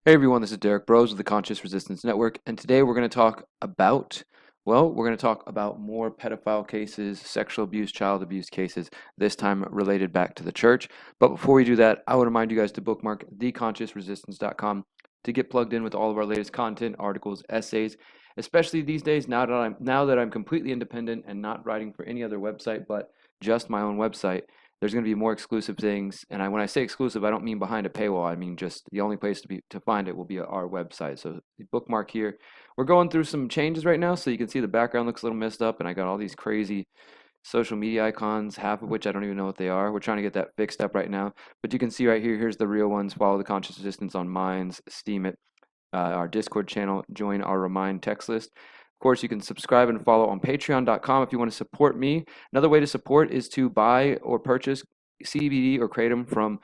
Hey everyone, this is Derrick Broze with the Conscious Resistance Network, and today we're going to talk about, more pedophile cases, sexual abuse, child abuse cases, this time related back to the church. But before we do that, I would remind you guys to bookmark theconsciousresistance.com to get plugged in with all of our latest content, articles, essays, especially these days now that I'm completely independent and not writing for any other website but just my own website. There's going to be more exclusive things, and when I say exclusive, I don't mean behind a paywall. I mean just the only place to find it will be our website. So the bookmark here. We're going through some changes right now, so you can see the background looks a little messed up, and I got all these crazy social media icons, half of which I don't even know what they are. We're trying to get that fixed up right now, but you can see right here. Here's the real ones. Follow the Conscious Resistance on Minds, Steam it, our Discord channel, join our Remind text list. Of course, you can subscribe and follow on patreon.com if you want to support me. Another way to support is to buy or purchase CBD or kratom from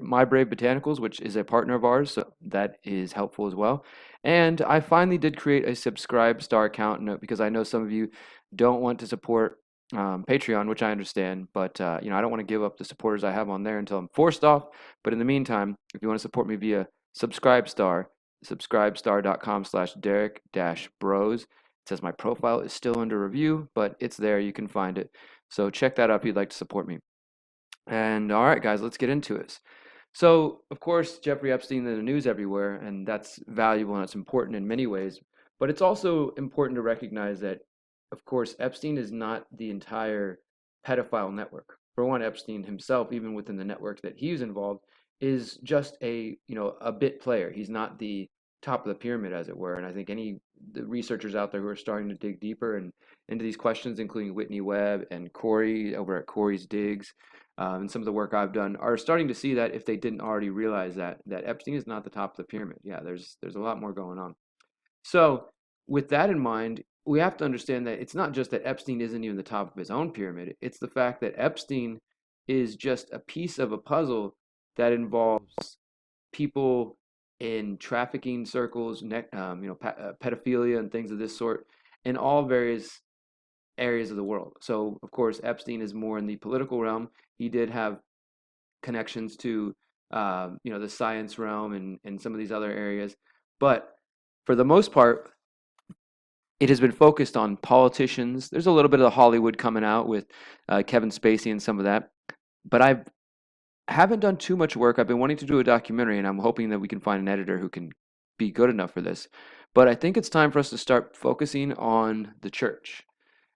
My Brave Botanicals, which is a partner of ours, so that is helpful as well. And I finally did create a Subscribe Star account because I know some of you don't want to support Patreon, which I understand, but I don't want to give up the supporters I have on there until I'm forced off. But in the meantime, if you want to support me via Subscribe Star, subscribestar.com/Derrick-Broze. It says my profile is still under review, but it's there. You can find it. So check that out if you'd like to support me. And all right, guys, let's get into it. So, of course, Jeffrey Epstein in the news everywhere, and that's valuable and it's important in many ways. But it's also important to recognize that, of course, Epstein is not the entire pedophile network. For one, Epstein himself, even within the network that he's involved, is just a bit player. He's not the top of the pyramid, as it were. And I think the researchers out there who are starting to dig deeper and into these questions, including Whitney Webb and Corey over at Corey's Digs, and some of the work I've done, are starting to see that if they didn't already realize that Epstein is not the top of the pyramid. Yeah, there's a lot more going on. So with that in mind, we have to understand that it's not just that Epstein isn't even the top of his own pyramid. It's the fact that Epstein is just a piece of a puzzle that involves people in trafficking circles, pedophilia and things of this sort in all various areas of the world. So, of course, Epstein is more in the political realm. He did have connections to, the science realm and some of these other areas. But for the most part, it has been focused on politicians. There's a little bit of Hollywood coming out with Kevin Spacey and some of that. But I haven't done too much work. I've been wanting to do a documentary, and I'm hoping that we can find an editor who can be good enough for this. But I think it's time for us to start focusing on the church.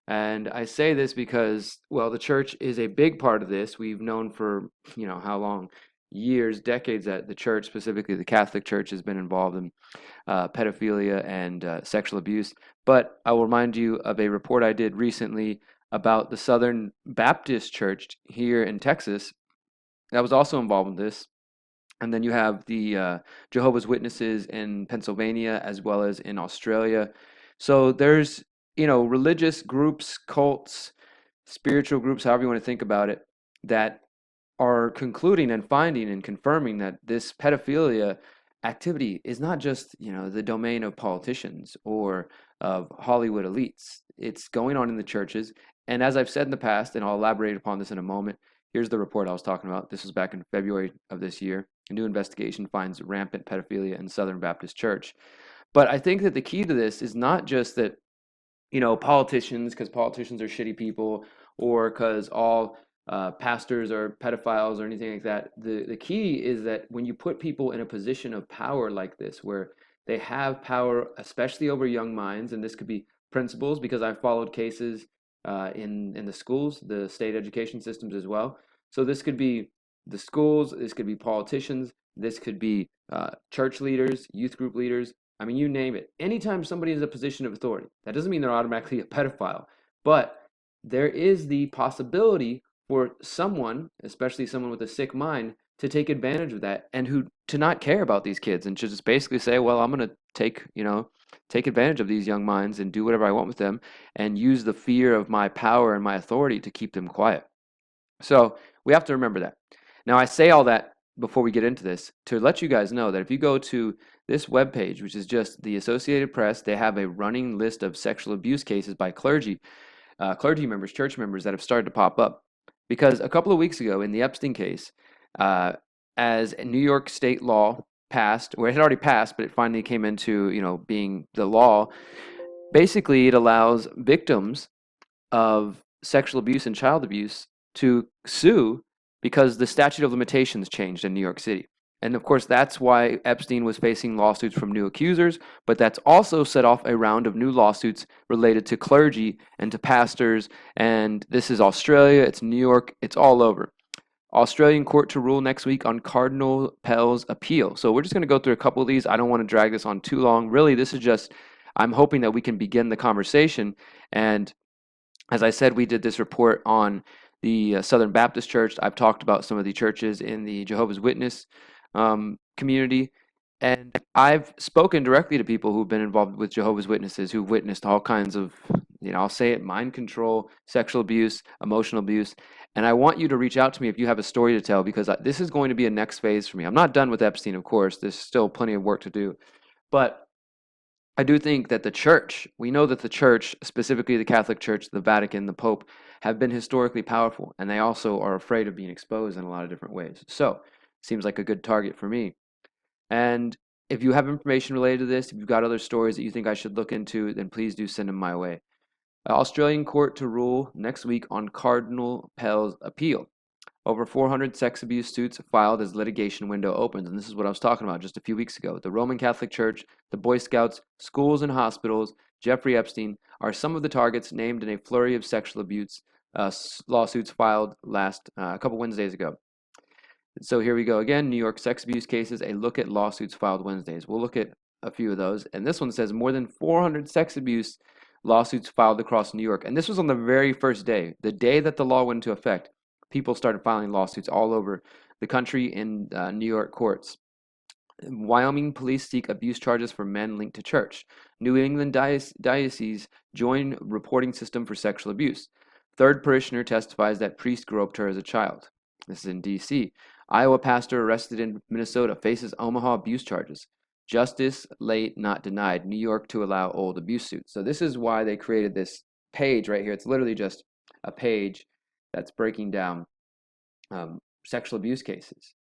And I say this because, well, the church is a big part of this. We've known for, how long? Years, decades that the church, specifically the Catholic Church, has been involved in pedophilia and sexual abuse. But I will remind you of a report I did recently about the Southern Baptist Church here in Texas that was also involved in this. And then you have the Jehovah's Witnesses in Pennsylvania as well as in Australia. So there's, religious groups, cults, spiritual groups, however you want to think about it, that are concluding and finding and confirming that this pedophilia activity is not just, the domain of politicians or of Hollywood elites. It's going on in the churches. And as I've said in the past, and I'll elaborate upon this in a moment, here's the report I was talking about. This was back in February of this year. A new investigation finds rampant pedophilia in Southern Baptist Church. But I think that the key to this is not just that, politicians, because politicians are shitty people, or because all pastors are pedophiles or anything like that. The key is that when you put people in a position of power like this, where they have power, especially over young minds, and this could be principals, because I've followed cases in the schools, the state education systems as well. So this could be the schools, this could be politicians, this could be church leaders, youth group leaders. I mean, you name it. Anytime somebody is in a position of authority, that doesn't mean they're automatically a pedophile, but there is the possibility for someone, especially someone with a sick mind, to take advantage of that and who to not care about these kids and to just basically say, well, I'm going to take advantage of these young minds and do whatever I want with them and use the fear of my power and my authority to keep them quiet. So we have to remember that. Now, I say all that before we get into this to let you guys know that if you go to this webpage, which is just the Associated Press, they have a running list of sexual abuse cases by clergy members, church members that have started to pop up. Because a couple of weeks ago in the Epstein case, as New York state law passed, or it had already passed, but it finally came into, being the law. Basically, it allows victims of sexual abuse and child abuse to sue because the statute of limitations changed in New York City. And of course, that's why Epstein was facing lawsuits from new accusers, but that's also set off a round of new lawsuits related to clergy and to pastors. And this is Australia, it's New York, it's all over. Australian court to rule next week on Cardinal Pell's appeal. So we're just going to go through a couple of these. I don't want to drag this on too long. Really, this is just, I'm hoping that we can begin the conversation. And as I said, we did this report on the Southern Baptist Church. I've talked about some of the churches in the Jehovah's Witness community. And I've spoken directly to people who've been involved with Jehovah's Witnesses, who've witnessed all kinds of, I'll say it, mind control, sexual abuse, emotional abuse. And I want you to reach out to me if you have a story to tell, because this is going to be a next phase for me. I'm not done with Epstein, of course. There's still plenty of work to do. But I do think that the church, we know that the church, specifically the Catholic Church, the Vatican, the Pope, have been historically powerful, and they also are afraid of being exposed in a lot of different ways. So, seems like a good target for me. And if you have information related to this, if you've got other stories that you think I should look into, then please do send them my way. Australian court to rule next week on Cardinal Pell's appeal. Over 400 sex abuse suits filed as litigation window opens. And this is what I was talking about just a few weeks ago. The Roman Catholic Church, the Boy Scouts, schools and hospitals, Jeffrey Epstein are some of the targets named in a flurry of sexual abuse lawsuits filed a couple Wednesdays ago. So here we go again. New York sex abuse cases, a look at lawsuits filed Wednesdays. We'll look at a few of those. And this one says more than 400 sex abuse lawsuits filed across New York. And this was on the very first day, the day that the law went into effect. People started filing lawsuits all over the country in New York courts. Wyoming police seek abuse charges for men linked to church. New England diocese join reporting system for sexual abuse. Third parishioner testifies that priest groped her as a child. This is in D.C. Iowa pastor arrested in Minnesota faces Omaha abuse charges. Justice late, not denied. New York to allow old abuse suits. So this is why they created this page right here. It's literally just a page that's breaking down sexual abuse cases.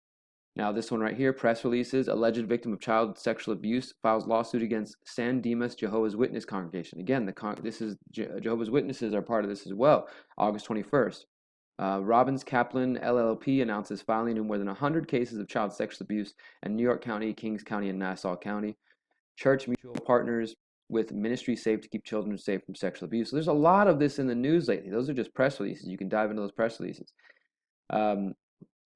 Now this one right here, press releases, alleged victim of child sexual abuse files lawsuit against San Dimas Jehovah's Witness congregation. Again, this is Jehovah's Witnesses are part of this as well. August 21st. Robbins Kaplan LLP announces filing in more than 100 cases of child sexual abuse in New York County, Kings County, and Nassau County. Church mutual partners with Ministry Safe to keep children safe from sexual abuse. So there's a lot of this in the news lately. Those are just press releases. You can dive into those press releases.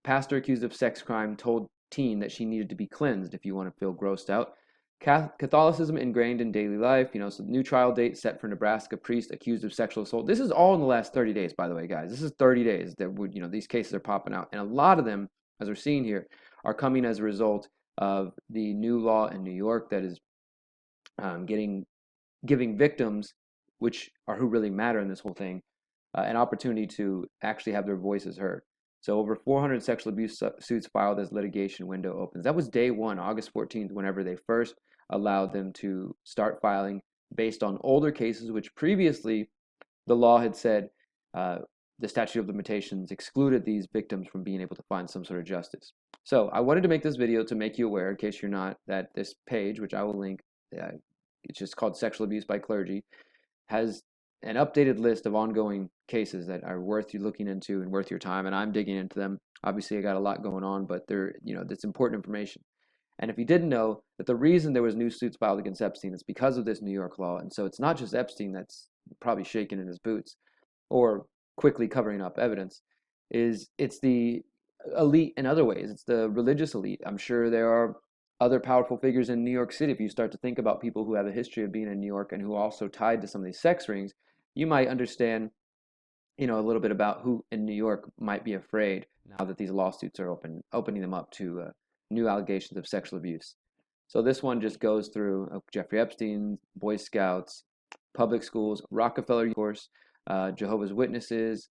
Pastor accused of sex crime told teen that she needed to be cleansed if you want to feel grossed out. Catholicism ingrained in daily life, so new trial date set for Nebraska priest accused of sexual assault. This is all in the last 30 days, by the way, guys. This is 30 days that these cases are popping out. And a lot of them, as we're seeing here, are coming as a result of the new law in New York that is giving victims, which are who really matter in this whole thing, an opportunity to actually have their voices heard. So over 400 sexual abuse suits filed as litigation window opens. That was day one, August 14th, whenever they first allowed them to start filing based on older cases, which previously the law had said the statute of limitations excluded these victims from being able to find some sort of justice. So I wanted to make this video to make you aware, in case you're not, that this page, which I will link, it's just called Sexual Abuse by Clergy, has an updated list of ongoing cases that are worth you looking into and worth your time, and I'm digging into them. Obviously, I got a lot going on, but it's important information. And if you didn't know that the reason there was new suits filed against Epstein is because of this New York law, and so it's not just Epstein that's probably shaking in his boots or quickly covering up evidence, it's the elite in other ways. It's the religious elite. I'm sure there are other powerful figures in New York City. If you start to think about people who have a history of being in New York and who are also tied to some of these sex rings, you might understand, a little bit about who in New York might be afraid now that these lawsuits are opening them up to new allegations of sexual abuse. So this one just goes through Jeffrey Epstein, Boy Scouts, public schools, Rockefeller, of course, Jehovah's Witnesses,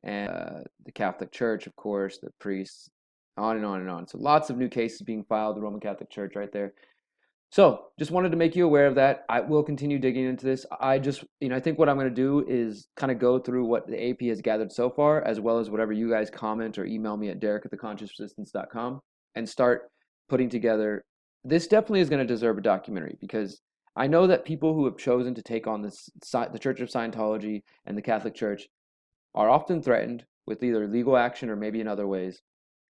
and the Catholic Church, of course, the priests, on and on and on. So lots of new cases being filed, the Roman Catholic Church right there. So just wanted to make you aware of that. I will continue digging into this. I think what I'm going to do is kind of go through what the AP has gathered so far, as well as whatever you guys comment or email me at derrick@theconsciousresistance.com, and start putting together this definitely is going to deserve a documentary because I know that people who have chosen to take on the Church of Scientology and the Catholic Church are often threatened with either legal action or maybe in other ways.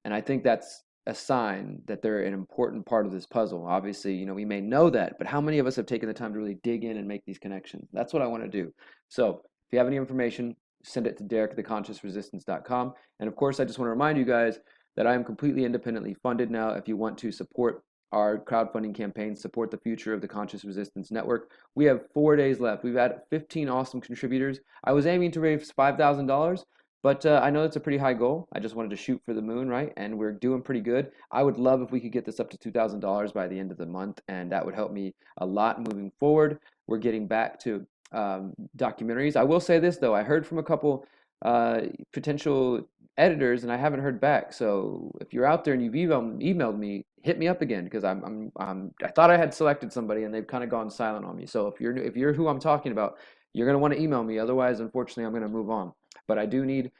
And I think that's a sign that they're an important part of this puzzle. Obviously, we may know that, but how many of us have taken the time to really dig in and make these connections? That's what I want to do. So if you have any information, send it to DerrickTheConsciousResistance.com. And of course, I just want to remind you guys that I am completely independently funded now. If you want to support our crowdfunding campaign, support the future of the Conscious Resistance Network, we have 4 days left. We've had 15 awesome contributors. I was aiming to raise $5,000. But I know it's a pretty high goal. I just wanted to shoot for the moon, right? And we're doing pretty good. I would love if we could get this up to $2,000 by the end of the month, and that would help me a lot moving forward. We're getting back to documentaries. I will say this though: I heard from a couple potential editors, and I haven't heard back. So if you're out there and you've emailed me, hit me up again because I thought I had selected somebody, and they've kind of gone silent on me. So if you're who I'm talking about, you're gonna want to email me. Otherwise, unfortunately, I'm gonna move on. But I do need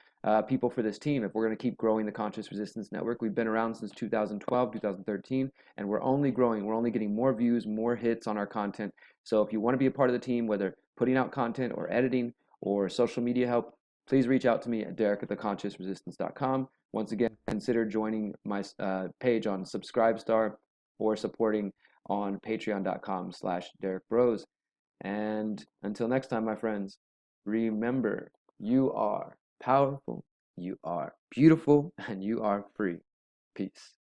people for this team if we're going to keep growing the Conscious Resistance Network. We've been around since 2012, 2013, and we're only growing. We're only getting more views, more hits on our content. So if you want to be a part of the team, whether putting out content or editing or social media help, please reach out to me at derrick@theconsciousresistance.com. Once again, consider joining my page on Subscribestar or supporting on patreon.com/Derrick Broze. And until next time, my friends, remember, you are powerful, you are beautiful, and you are free. Peace.